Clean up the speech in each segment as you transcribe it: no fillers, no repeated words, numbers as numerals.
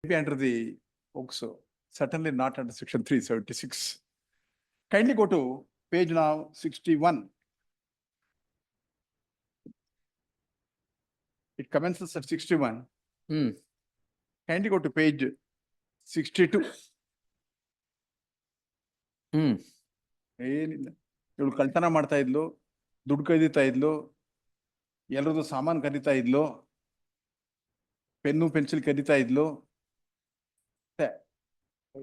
Maybe under the POCSO, certainly not under section 376. Kindly go to page now 61. It commences at 61. Kindly go to page 62. ಏನಿಲ್ಲ, ಇವಳು ಕಳ್ತನ ಮಾಡ್ತಾ ಇದ್ಲು, ದುಡ್ಡು ಕದೀತಾ ಇದ್ಲು, ಎಲ್ಲರದು ಸಾಮಾನು ಕದೀತಾ ಇದ್ಲು, ಪೆನ್ನು ಪೆನ್ಸಿಲ್ ಕದೀತಾ ಇದ್ಲು.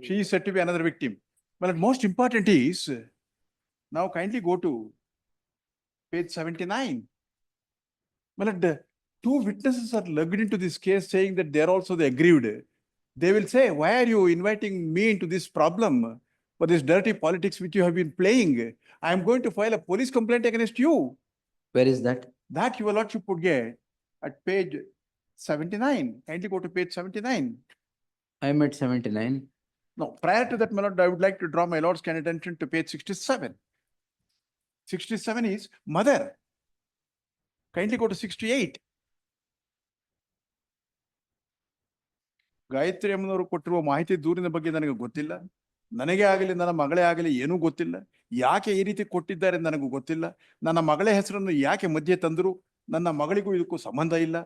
She is said to be another victim. But most important is, now kindly go to page 79. But the two witnesses are lugged into this case saying that they are also the aggrieved. They will say, why are you inviting me into this problem for this dirty politics which you have been playing? I am going to file a police complaint against you. Where is that? That your lordship would get at page 79. Kindly go to page 79. I am at 79. No, prior to that, my lord, I would like to draw my lord's kind attention to page 67. 67 is mother. Kindly go to 68. Gayatri ಅಮ್ಮನವರು ಕೊಟ್ಟಿರುವ ಮಾಹಿತಿ ದೂರಿನ ಬಗ್ಗೆ ನನಗೆ ಗೊತ್ತಿಲ್ಲ, ನನಗೆ ಆಗಲಿ ನನ್ನ ಮಗಳೇ ಆಗಲಿ ಏನೂ ಗೊತ್ತಿಲ್ಲ. ಯಾಕೆ ಈ ರೀತಿ ಕೊಟ್ಟಿದ್ದಾರೆ ನನಗೂ ಗೊತ್ತಿಲ್ಲ. ನನ್ನ ಮಗಳ ಹೆಸರನ್ನು ಯಾಕೆ ಮಧ್ಯೆ ತಂದರು, ನನ್ನ ಮಗಳಿಗೂ ಇದಕ್ಕೂ ಸಂಬಂಧ ಇಲ್ಲ.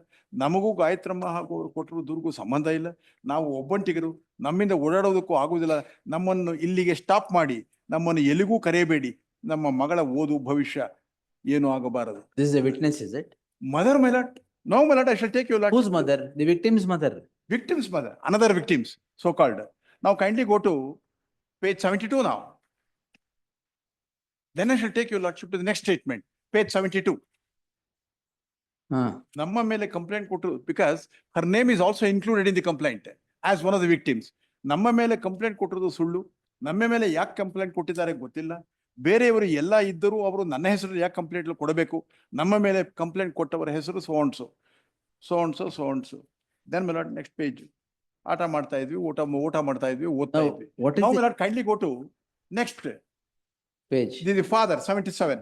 ನಮಗೂ ಗಾಯತ್ರಮ್ಮ ಹಾಗೂ ಅವರು ಕೊಟ್ಟಿರುವ ದೂರಿಗೂ ಸಂಬಂಧ ಇಲ್ಲ. ನಾವು ಒಬ್ಬಂಟಿಗರು, ನಮ್ಮಿಂದ ಓಡಾಡೋದಕ್ಕೂ ಆಗುವುದಿಲ್ಲ. ನಮ್ಮನ್ನು ಇಲ್ಲಿಗೆ ಸ್ಟಾಪ್ ಮಾಡಿ, ನಮ್ಮನ್ನು ಎಲ್ಲಿಗೂ ಕರೆಯಬೇಡಿ. ನಮ್ಮ ಮಗಳ ಓದು ಭವಿಷ್ಯ ಏನು ಆಗಬಾರದು. This is a witness, is it? Mother, my lord. No, my lord, I shall take your lord. Whose mother? The victim's mother. Victim's mother, another victims, so-called. Now kindly go to page 72 now. Then I shall take your lordship to the next statement, page 72. Namma mele complaint kotu, because her name is also included in the complaint as one of the victims. Namma mele complaint kotirodu sullu, namme mele yak complaint kottidare gottilla. ಬೇರೆಯವರು ಎಲ್ಲ ಇದ್ದರೂ ಅವರು ನನ್ನ ಹೆಸರು ಯಾಕೆ complaint ಕೊಡಬೇಕು, ನಮ್ಮ ಮೇಲೆ ಕಂಪ್ಲೇಂಟ್ ಕೊಟ್ಟವರ ಹೆಸರು so and so. Then my lord, next page. ಆಟ ಮಾಡ್ತಾ ಇದ್ವಿ, ಊಟ ಮಾಡ್ತಾ ಇದ್ವಿ, ಓದ್ತಾ ಇದ್ವಿ. What is Now the my lord, kindly go to next page? the father, 77.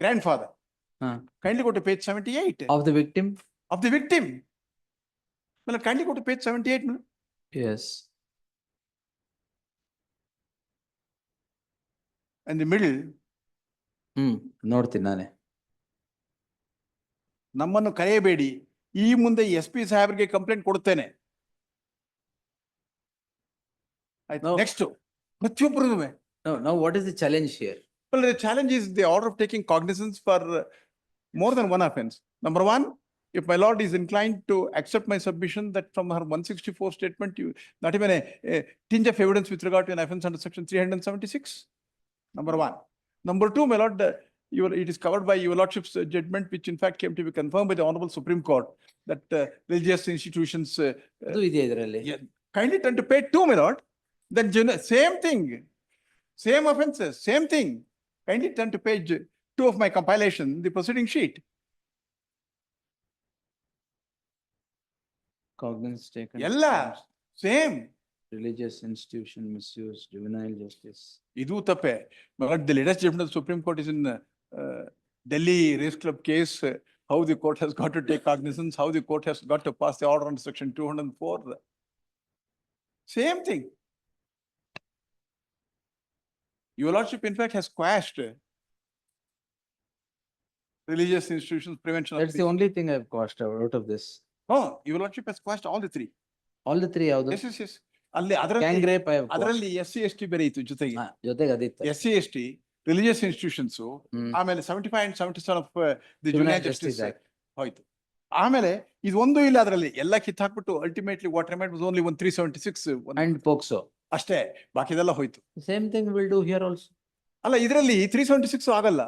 Grandfather. Kindly go to page 78. Of the victim? Of the victim. My lord, kindly go to page 78. my lord. Yes. And the middle, ನೋಡ್ತೀನಿ ನಾನೇ. ನಮ್ಮನ್ನು ಕರೆಯಬೇಡಿ, ಈ ಮುಂದೆ SP ಸಾಹೇಬ್ರಿಗೆ complaint ಕೊಡುತ್ತೇನೆ. No. Next ಪ್ರತಿಯೊಬ್ಬರು. Now what is the challenge here? Well, the challenge is the order of taking cognizance for more than one offense. Number one, if my lord is inclined to accept my submission that from her 164 statement, you not even a tinge of evidence with regard to an offense under section 376. Number one. Number two, my lord, it is covered by your lordship's judgment, which in fact came to be confirmed by the Honorable Supreme Court, that religious institutions. ಅದು ಇದೆ ಇದರಲ್ಲಿ. Kindly turn to page 2, my lord. Then same thing, same offenses, same thing. Kindly turn to page 2 of my compilation, the proceeding sheet. Cognizance taken. Ella, same. Religious institution misuse, juvenile justice. Idu tappe. But the latest judgment of the Supreme Court is in Delhi Race Club case, how the court has got to take cognizance, how the court has got to pass the order under section 204. Same thing. Your lordship in fact has quashed religious institutions prevention. That's the only thing I've caused out of this. Oh, your lordship has quashed all the three. All the three ಯಾವುದು? Yes. ಅಲ್ಲಿ Gang rape I have caused. ಅದರಲ್ಲಿ SC/ST ಬೇರೆ ಇತ್ತು ಜೊತೆಗೆ. ಜೊತೆಗೆ ಅದಿತ್ತು. SC/ST religious institutions, ಆಮೇಲೆ 75 and 77 of the Juvenile Justice Act ಹೋಯ್ತು. ಆಮೇಲೆ ಇದೊಂದು ಇಲ್ಲ, ಅದರಲ್ಲಿ ಎಲ್ಲ ಕಿತ್ತಾಕ್ಬಿಟ್ಟು ultimately what remind was only 376 and POCSO ಅಷ್ಟೇ, ಬಾಕಿದೆಲ್ಲ ಹೋಯ್ತು. Same thing we'll do here also. ಅಲ್ಲ, ಇದರಲ್ಲಿ 376 ಆಗಲ್ಲ.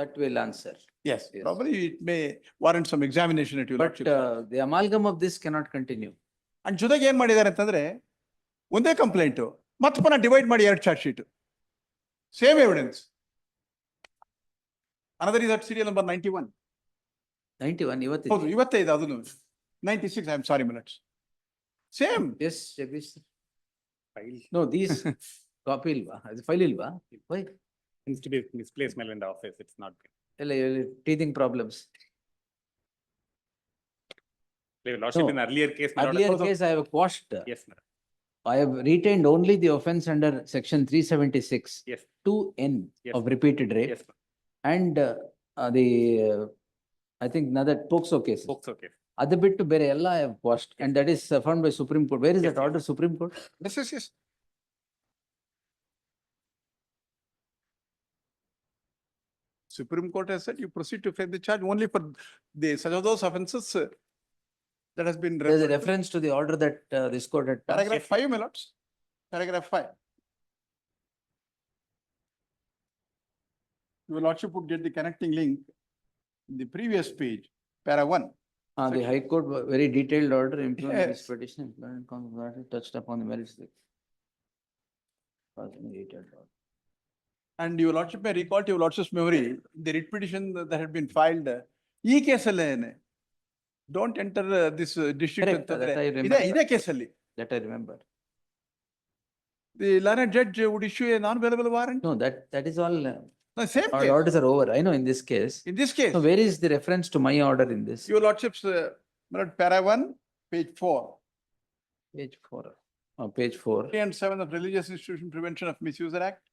That will answer. Yes, probably it may warrant some examination at your But lordship. the amalgam of this cannot continue. And ಜೊತೆಗೆ ಏನ್ ಮಾಡಿದ್ದಾರೆ ಅಂತಂದ್ರೆ, ಒಂದೇ ಕಂಪ್ಲೇಂಟ್ ಮತ್ತೆ ಪುನಃ ಡಿವೈಡ್ ಮಾಡಿ 2 charge sheet, same evidence. Another is at serial number 91. 91 ಇವತ್ತು. ಹೌದು, ಇವತ್ತೇ ಇದೆ ಅದನ್ನು. 96, I am sorry, my lords. Same. Yes, Jagdish. File No, these copy ilva, ಅದು ಫೈಲ್ ಇಲ್ವಾ? Why? seems to be misplaced in the office. It's not good. ಎಲ್ಲ teething problems. Your Lordship, No. in earlier case, my lord. Earlier case, I have quashed. Yes, my lord. I have retained only the offense under section 376 Yes, 2N Yes. of repeated rape yes, and I think another POCSO case. folks, okay. Other bit to bear I have quashed and that is found by Supreme Court. Where is Yes, that order, Supreme Court? Yes, yes, yes. Supreme Court has said you proceed to frame the charge only for the such of those offences that has been There's a referred to. reference to the order that this court had passed. Paragraph 5, my lords. Paragraph 5. Your lordship would get the connecting link in the previous page, para 1. The Section- High Court, very detailed order implementing this Yes. petition, touched upon the merits. And your lordship may recall to your lordship's memory, the writ petition that had been filed, ಈ ಕೇಸಲ್ಲೇನೆ don't enter this district Correct, ಅಂತಂದ್ರೆ that I ಇದೇ remember. ಇದೇ ಕೇಸಲ್ಲಿ That I remember. the learned judge would issue a non-bailable warrant. No, that is all, No, same all case. orders are over. I know in this case. In this case, So where is the reference to my order in this? your lordship's my lord, para 1, page 4. Page 4. Page 4. 3 and 7 of Religious Institution Prevention of Misuser Act.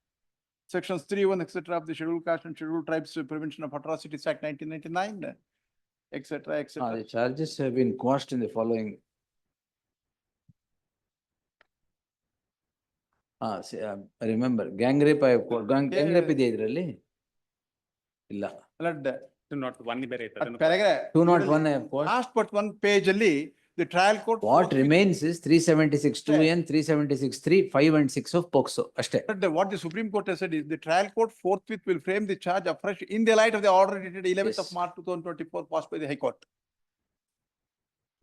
Sections 3(1), etc. of the Scheduled Caste and Scheduled Tribes Prevention of Atrocities Act 1999, etc., etc. The charges have been quashed in the following. See, I remember gang rape I have, gang rape ಇದೆ ಇದ್ರಲ್ಲಿ? ಇಲ್ಲ. Blood, Do not one ಬೇರೆ ಇತ್ತು, ಅದನ್ನು paragraph. 201 I have quashed. Last but one page ಅಲ್ಲಿ, the trial court. What forthwith- remains is 376 2N, 376 3, 5 and 6 of POCSO. ಅಷ್ಟೇ. But what the Supreme Court has said is the trial court forthwith will frame the charge afresh in the light of the order dated 11th of Yes. March 2024 passed by the High Court.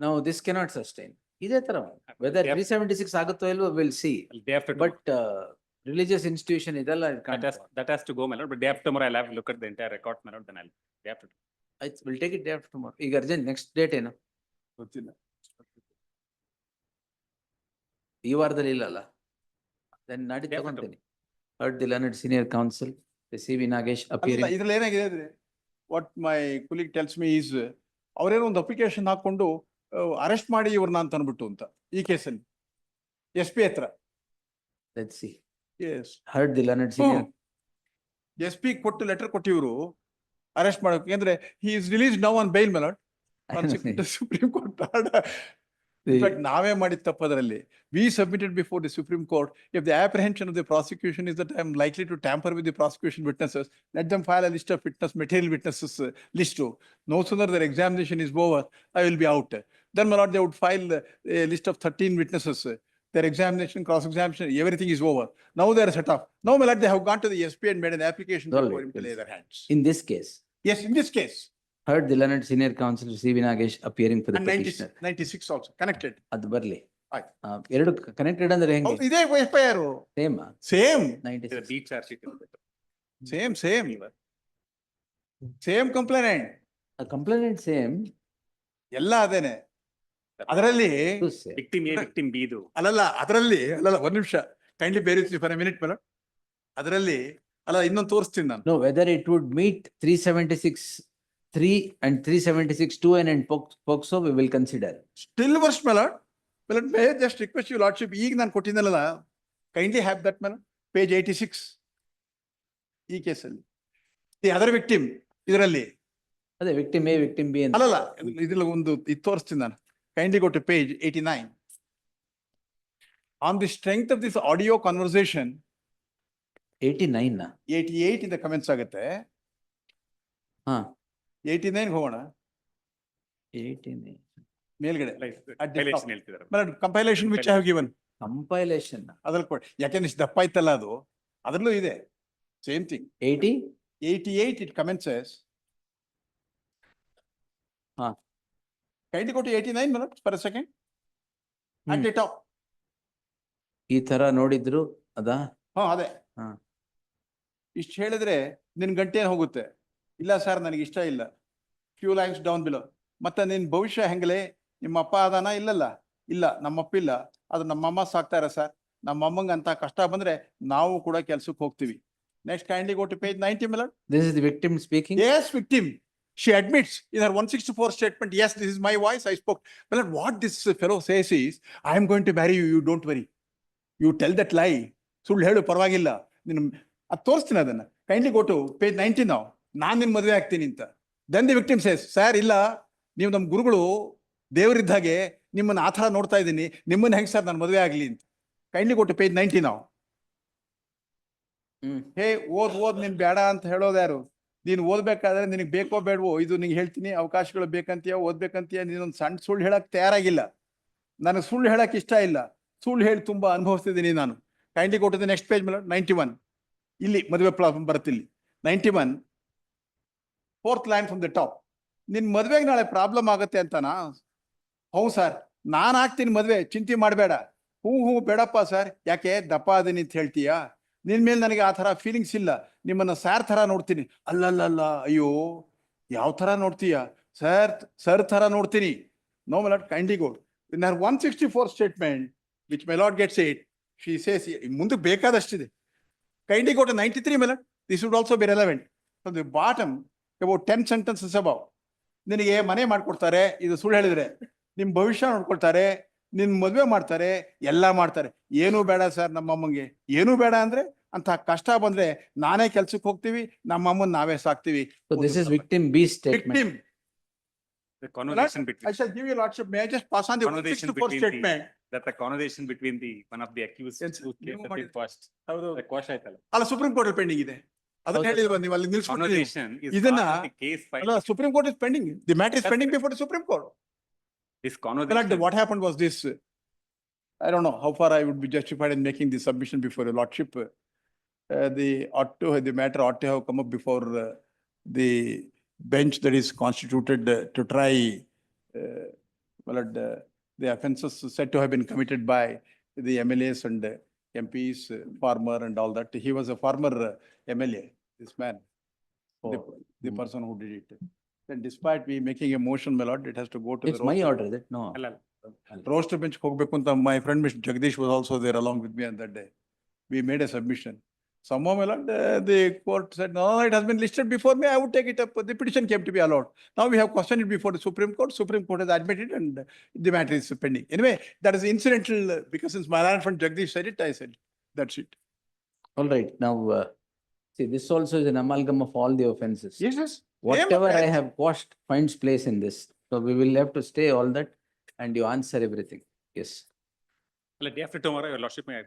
Now this cannot sustain. ಇದೇ ತರ. Whether Yep. 376 ಆಗುತ್ತೋ ಇಲ್ವೋ we'll see. they have to. But religious institution ಇದೆಲ್ಲ it can't. That has to go, my lord, but day after tomorrow I'll have to look at the entire record, my lord, then they have to. We'll take it day after tomorrow. ಈಗ urgent next date ಏನು? ಗೊತ್ತಿಲ್ಲ. ಈ ವಾರದಲ್ಲಿ ಇಲ್ಲಲ್ಲ? Then ನಾಡಿದ್ದು Day after ತಗೊಂತೀನಿ. Heard the learned senior counsel, the C.V. Nagesh ಅಲ್ಲ, appearing. ಇದ್ರಲ್ಲಿ ಏನಾಗಿದೆ ಅಂದ್ರೆ what my colleague tells me is ಅವರೇನೋ ಒಂದು ಅಪ್ಲಿಕೇಶನ್ ಹಾಕೊಂಡು ಅರೆಸ್ಟ್ ಮಾಡಿ ಇವ್ರನ್ನ ಅಂತ ಅನ್ಬಿಟ್ಟು ಅಂತ ಈ ಕೇಸಲ್ಲಿ SP ಹತ್ರ. Let's see. Yes. Heard the learned senior. SP ಕೊಟ್ಟು ಲೆಟರ್ ಕೊಟ್ಟಿವ್ರು ಅರೆಸ್ಟ್ ಮಾಡೋಕೆ ಅಂದ್ರೆ he is released now on bail, my lord. On Supreme Court order. In fact, ನಾವೇ ಮಾಡಿದ ತಪ್ಪದರಲ್ಲಿ. We submitted before the Supreme Court, if the apprehension of the prosecution is that I am likely to tamper with the prosecution witnesses, let them file a list of material witnesses list. No sooner their examination is over, I will be out. Then, my lord, they would file a list of 13 witnesses. Their examination, cross-examination, everything is over. Now they are set off. Now, my lord, they have gone to the SP and made an application All for right, him to lay yes. their hands. In this case, Yes, in this case, heard the learned senior counsel C.V. Nagesh appearing for the and petitioner. 96 also, connected. ಅದು ಬರ್ಲಿ. ಆಯ್ತು. ಎರಡು connected ಅಂದ್ರೆ ಹೆಂಗೆ? ಹೌದು, ಇದೇ FIR. Same Same. 96. Beat charge sheet. Same complainant. Complaint same. ಎಲ್ಲ ಅದೇನೆ. ಅದರಲ್ಲಿ Victim A, victim B ಇದು. ಅಲ್ಲಲ್ಲ ಒಂದ್ ನಿಮಿಷ ಕೈಂಡ್ಲಿ ಬೇರೆ ಫಾರ್ ಎ ಮಿನಿಟ್ ಮೇಡಮ್. ಅದರಲ್ಲಿ ಇನ್ನೊಂದು ತೋರಿಸ್ತೀನಿ ನಾನು. No, whether it would meet 376 3 and 376 2N and POCSO, we will consider. Still worse madam. May just request you lordship, ಈಗ ನಾನು ಕೊಟ್ಟಿದ್ದಲ್ಲ, kindly have that madam, page 86 ಈ ಕೇಸಲ್ಲಿ. ದಿ ಅದರ್ ವಿಕ್ಟಿಮ್ ಇದರಲ್ಲಿ ಅದೇ ವಿಕ್ಟಿಮ್ ಎ, ವಿಕ್ಟಿಮ್ ಬಿ ಅಂತ. ಅಲ್ಲಲ್ಲ, ಇದ್ರಲ್ಲಿ ಒಂದು ಇದು ತೋರಿಸ್ತೀನಿ ನಾನು. Kindly go to page 89. On the strength of this audio conversation, 89 ನಾ? 88 ಇಂದ ಕಮೆಂಟ್ಸ್ ಆಗುತ್ತೆ. ಹಾ. 89 ಹೋಗೋಣ 18 ಮೇಲ್ಗಡೆ. Compilation ಹೇಳ್ತಿದ್ದಾರೆ. Compilation which I have given. Compilation ಅದ್ರಲ್ಲಿ ಕೊಡಿ, ಯಾಕೆಂದ್ರೆ ಇಷ್ಟು ದಪ್ಪ ಇತ್ತಲ್ಲ ಅದು, ಅದ್ರಲ್ಲೂ ಇದೆ ಸೇಮ್ ಥಿಂಗ್. 80. 88 it commences. ಹಾ. Kindly go to 89 minutes for a second. At the top. ಈ ತರ ನೋಡಿದ್ರು ಅದಾ? ಅದೇ. ಹಾ. ಇಷ್ಟು ಹೇಳಿದ್ರೆ ನಿನ್ ಗಂಟೆ ಹೋಗುತ್ತೆ. ಇಲ್ಲ ಸರ್ ನನಗೆ ಇಷ್ಟ ಇಲ್ಲ. Few lines down below. ಮತ್ತೆ ನಿನ್ ಭವಿಷ್ಯ ಹೆಂಗಲೇ, ನಿಮ್ಮ ಅಪ್ಪ ಅದಾನ? ಇಲ್ಲ ನಮ್ಮಪ್ಪ ಇಲ್ಲ, ಅದು ನಮ್ಮಮ್ಮ ಸಾಕ್ತಾರ ಸರ್. ನಮ್ಮಮ್ಮಂಗ ಅಂತ ಕಷ್ಟ ಬಂದ್ರೆ ನಾವು ಕೂಡ ಕೆಲ್ಸಕ್ಕೆ ಹೋಗ್ತೀವಿ. Next, kindly go to page 90, my lord. This is the victim speaking. Yes, victim. She admits in her 164 statement, yes, this is my voice, I spoke. But what this fellow says is, I am going to marry you, you don't worry. You tell that lie. ಸುಳ್ಳು ಹೇಳು ಪರವಾಗಿಲ್ಲ. ನೀನು ಅದು ತೋರಿಸ್ತೀನಿ ಅದನ್ನ. Kindly go to page 90 now. ನಾನು ನಿನ್ನ ಮದುವೆ ಆಗ್ತೀನಿ ಅಂತ. Then the victim says, sir ಇಲ್ಲ, ನೀವು ನಮ್ಮ ಗುರುಗಳು ದೇವರಿದ್ದಾಗೆ ನಿಮ್ಮನ್ನ ಆ ಥರ ನೋಡ್ತಾ ಇದ್ದೀನಿ, ನಿಮ್ಮನ್ನ ಹೆಂಗೆ ಸರ್ ನಾನು ಮದುವೆ ಆಗಲಿ ಅಂತ. Kindly go to page 90 now. ಹೇ ಓದ್ ನೀನ್ ಬೇಡ ಅಂತ ಹೇಳೋದು ಯಾರು? ನೀನು ಓದ್ಬೇಕಾದ್ರೆ ನಿನಗೆ ಬೇಕೋ ಬೇಡವೋ ಇದು ನಿಂಗೆ ಹೇಳ್ತೀನಿ, ಅವಕಾಶಗಳು ಬೇಕಂತೀಯ, ಓದ್ಬೇಕಂತೀಯ, ನೀನೊಂದು ಸಣ್ಣ ಸುಳ್ಳು ಹೇಳಕ್ ತಯಾರಾಗಿಲ್ಲ. ನನಗೆ ಸುಳ್ಳು ಹೇಳಕ್ ಇಷ್ಟ ಇಲ್ಲ, ಸುಳ್ಳು ಹೇಳಿ ತುಂಬಾ ಅನುಭವಿಸ್ತಿದ್ದೀನಿ ನಾನು. Kindly go to the next page ಮೇಲೆ 91. ಇಲ್ಲಿ ಮದುವೆ ಪ್ರಾಬ್ಲಮ್ ಬರುತ್ತೆ ಇಲ್ಲಿ 91 4th line from the top. ನಿನ್ ಮದುವೆಗೆ ನಾಳೆ ಪ್ರಾಬ್ಲಮ್ ಆಗುತ್ತೆ ಅಂತನಾ? ಹೌದು ಸರ್, ನಾನು ಆಗ್ತೀನಿ ಮದುವೆ, ಚಿಂತೆ ಮಾಡಬೇಡ. ಹ್ಞೂ ಬೇಡಪ್ಪ ಸರ್, ಯಾಕೆ ದಪ್ಪ ಅದೀನಿ ಅಂತ ಹೇಳ್ತೀಯಾ? ನಿನ್ ಮೇಲೆ ನನಗೆ ಆ ಥರ ಫೀಲಿಂಗ್ಸ್ ಇಲ್ಲ, ನಿಮ್ಮನ್ನ ಸಾರ್ ಥರ ನೋಡ್ತೀನಿ. ಅಲ್ಲಲ್ಲ, ಅಯ್ಯೋ ಯಾವ ಥರ ನೋಡ್ತೀಯ? ಸರ್ ಥರ ನೋಡ್ತೀನಿ. No my lord, kindly go in her 164 statement which my lord gets it. She says ಮುಂದಕ್ಕೆ ಬೇಕಾದಷ್ಟಿದೆ. Kindly go to 93 my lord. This would also be relevant from the bottom about 10 sentences above. ನಿನಗೆ ಮನೆ ಮಾಡ್ಕೊಡ್ತಾರೆ, ಇದು ಸುಳ್ಳು ಹೇಳಿದ್ರೆ. ನಿಮ್ಮ ಭವಿಷ್ಯ ನೋಡ್ಕೊಳ್ತಾರೆ, ನಿನ್ ಮದುವೆ ಮಾಡ್ತಾರೆ, ಎಲ್ಲ ಮಾಡ್ತಾರೆ. ಏನೂ ಬೇಡ ಸರ್ ನಮ್ಮಮ್ಮಂಗೆ, ಏನೂ ಬೇಡ ಅಂದ್ರೆ ಅಂತ ಕಷ್ಟ ಬಂದ್ರೆ ನಾನೇ ಕೆಲ್ಸಕ್ಕೆ ಹೋಗ್ತೀವಿ, ನಮ್ಮಮ್ಮನ್ ನಾವೇ ಸಾಕ್ತೀವಿ. So this is victim B statement. Victim. The conversation I between, shall give you lordship. May I just pass on the conversation 164 between statement? that the conversation between the one of the accused Yes, who ನೀವು case ಮಾಡಿದ್ದು. first. ಹೌದು. The quash ಆಯ್ತಲ್ಲ. ಅಲ್ಲ, supreme court ಅಲ್ಲಿ pending ಇದೆ. ಅದನ್ನ ಹೌದು. ಹೇಳಿಲ್ವಾ ನೀವು? ಅಲ್ಲಿ ನಿಲ್ಸ್ಬಿಟ್ಟಿದ್ದೀರಿ. Conversation is ಇದನ್ನ- part of the case file. ಅಲ್ಲ, supreme court is pending. The matter is That's pending right. Before the supreme court. This conversation. What happened was this. I don't know how far I would be justified in making this submission before your lordship. The matter ought to have come up before the bench that is constituted to try the offences said to have been committed by the MLAs and MPs, farmer and all that. He was a former MLA, this man, the person who did it. And despite me making a motion, my lord, it has to go to It's the my roaster- order, is it? No. ಅಲ್ಲ, roaster bench ಹೋಗ್ಬೇಕು ಅಂತ. My friend Mr. Jagdish was also there along with me on that day. We made a submission. Somehow, my lord, the court said, no, it has been listed before me, I would take it up. The petition came to be allowed. Now we have questioned it before the Supreme Court. Supreme Court has admitted and the matter is pending. Anyway, that is incidental because since my friend Jagdish said it, I said it. That's it. All right, now, see, this also is an amalgam of all the offences. Yes. Whatever I have quashed finds place in this. So we will have to stay all that and you answer everything. Yes, ಅಲ್ಲ, day after tomorrow, your lordship may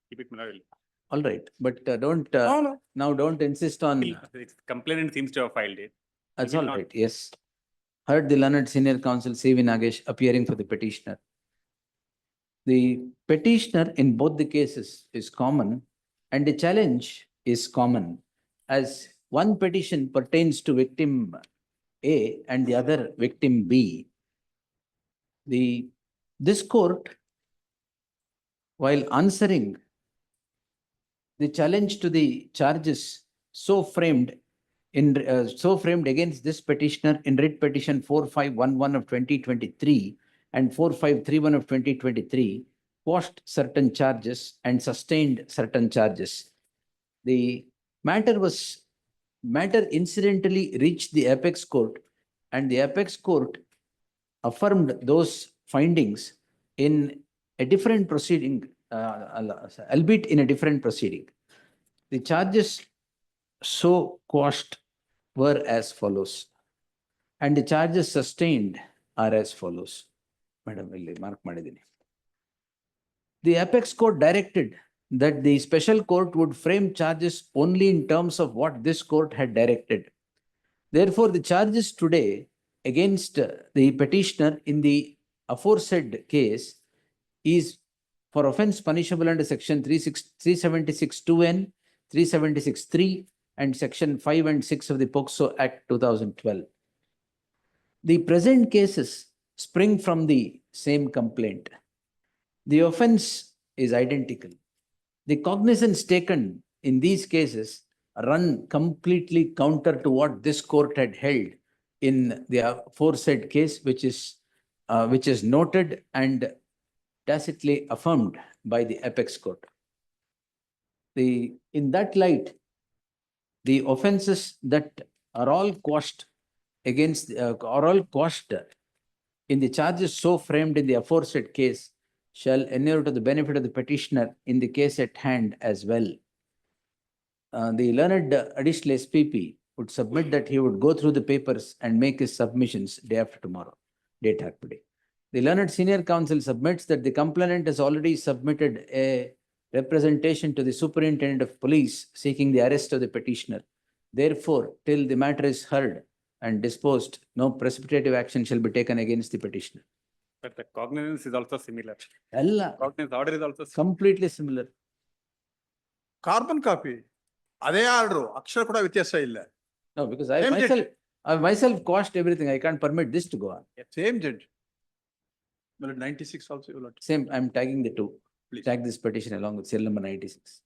keep it manual. all right, but don't, No. now don't insist on, The complainant seems to have filed it. that's will all not- right, yes. Heard the learned senior counsel C.V. Nagesh appearing for the petitioner. The petitioner in both the cases is common and the challenge is common, as one petition pertains to victim A and the other victim B. This court, while answering the challenge to the charges so framed against this petitioner in writ petition 4511 of 2023 and 4531 of 2023, quashed certain charges and sustained certain charges. The matter incidentally reached the apex court and the apex court affirmed those findings in a different proceeding, albeit in a different proceeding. The charges so quashed were as follows and the charges sustained are as follows. Madam, illi mark madidini. The apex court directed that the special court would frame charges only in terms of what this court had directed. Therefore, the charges today against the petitioner in the aforesaid case is for offense punishable under section 376(2)(n), 376(3) and section 5 and 6 of the POCSO Act 2012. The present cases spring from the same complaint. The offense is identical. The cognizance taken in these cases run completely counter to what this court had held in the aforesaid case, which is noted and tacitly affirmed by the apex court. In that light, the offenses that are all quashed against or all quashed in the charges so framed in the aforesaid case shall inure to the benefit of the petitioner in the case at hand as well. The learned additional SPP would submit that he would go through the papers and make his submissions day after tomorrow, date after day. The learned senior counsel submits that the complainant has already submitted a representation to the superintendent of police seeking the arrest of the petitioner. Therefore, till the matter is heard and disposed, no precipitative action shall be taken against the petitioner. But the cognizance is also similar. Ella, Cognizance order is also similar. completely similar. Carbon copy ಅದೇ order ಅಕ್ಷರ ಕೂಡ ವ್ಯತ್ಯಾಸ ಇಲ್ಲ. No, because Same I myself quashed everything. I can't permit this to go on. Same judge. 96 also you will not. Same, I'm tagging the two. Please. Tag this petition along with serial number 96.